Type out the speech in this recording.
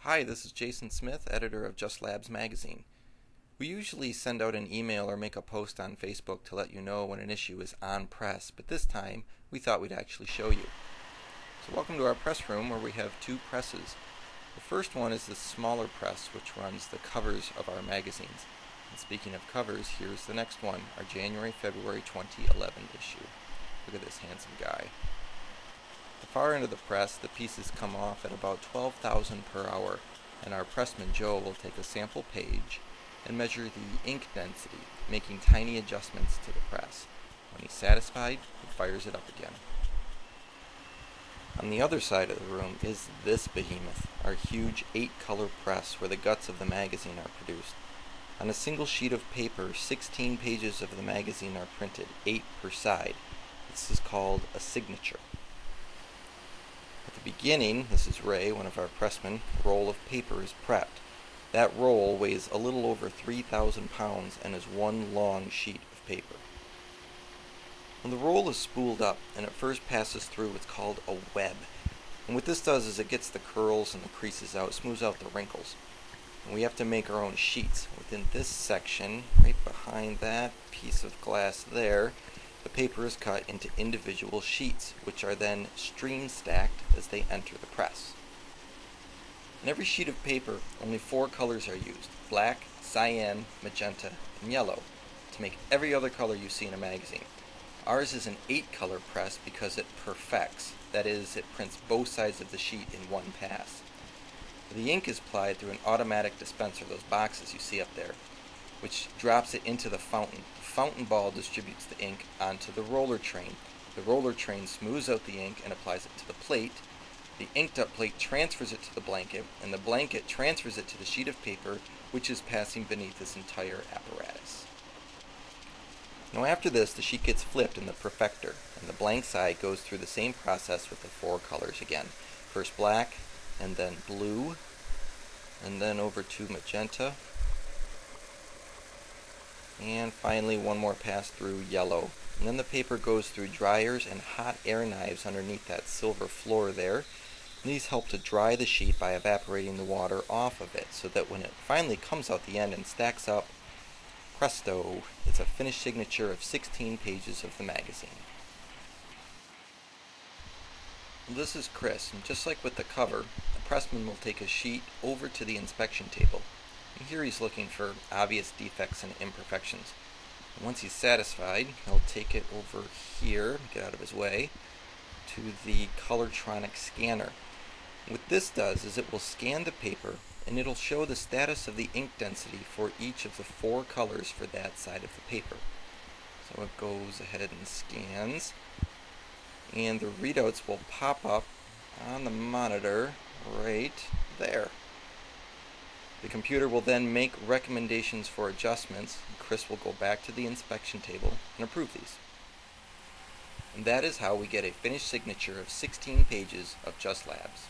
Hi, this is Jason Smith, editor of Just Labs magazine. We usually send out an email or make a post on Facebook to let you know when an issue is on press, but this time we thought we'd actually show you. So welcome to our press room where we have two presses. The first one is the smaller press which runs the covers of our magazines. And speaking of covers, here's the next one, our January-February 2011 issue. Look at this handsome guy. At the far end of the press, the pieces come off at about 12,000 per hour, and our pressman Joe will take a sample page and measure the ink density, making tiny adjustments to the press. When he's satisfied, he fires it up again. On the other side of the room is this behemoth, our huge 8-color press where the guts of the magazine are produced. On a single sheet of paper, 16 pages of the magazine are printed, 8 per side. This is called a signature. At the beginning, this is Ray, one of our pressmen, a roll of paper is prepped. That roll weighs a little over 3,000 pounds and is one long sheet of paper. When the roll is spooled up and it first passes through what's called a web. And what this does is it gets the curls and the creases out, smooths out the wrinkles. And we have to make our own sheets. Within this section, right behind that piece of glass there, the paper is cut into individual sheets, which are then stream stacked as they enter the press. In every sheet of paper, only 4 colors are used: black, cyan, magenta, and yellow, to make every other color you see in a magazine. Ours is an 8-color press because it perfects, that is, it prints both sides of the sheet in one pass. The ink is applied through an automatic dispenser, those boxes you see up there, which drops it into the fountain. The fountain ball distributes the ink onto the roller train. The roller train smooths out the ink and applies it to the plate. The inked up plate transfers it to the blanket, and the blanket transfers it to the sheet of paper, which is passing beneath this entire apparatus. Now after this, the sheet gets flipped in the perfector, and the blank side goes through the same process with the 4 colors again. First black, and then blue, and then over to magenta, and finally one more pass through yellow. And then the paper goes through dryers and hot air knives underneath that silver floor there. And these help to dry the sheet by evaporating the water off of it, so that when it finally comes out the end and stacks up, presto, it's a finished signature of 16 pages of the magazine. Well, this is Chris, and just like with the cover, the pressman will take a sheet over to the inspection table. And here he's looking for obvious defects and imperfections. And once he's satisfied, he'll take it over here, get out of his way, to the Colortronic scanner. What this does is it will scan the paper and it'll show the status of the ink density for each of the 4 colors for that side of the paper. So it goes ahead and scans, and the readouts will pop up on the monitor right there. The computer will then make recommendations for adjustments, and Chris will go back to the inspection table and approve these. And that is how we get a finished signature of 16 pages of Just Labs.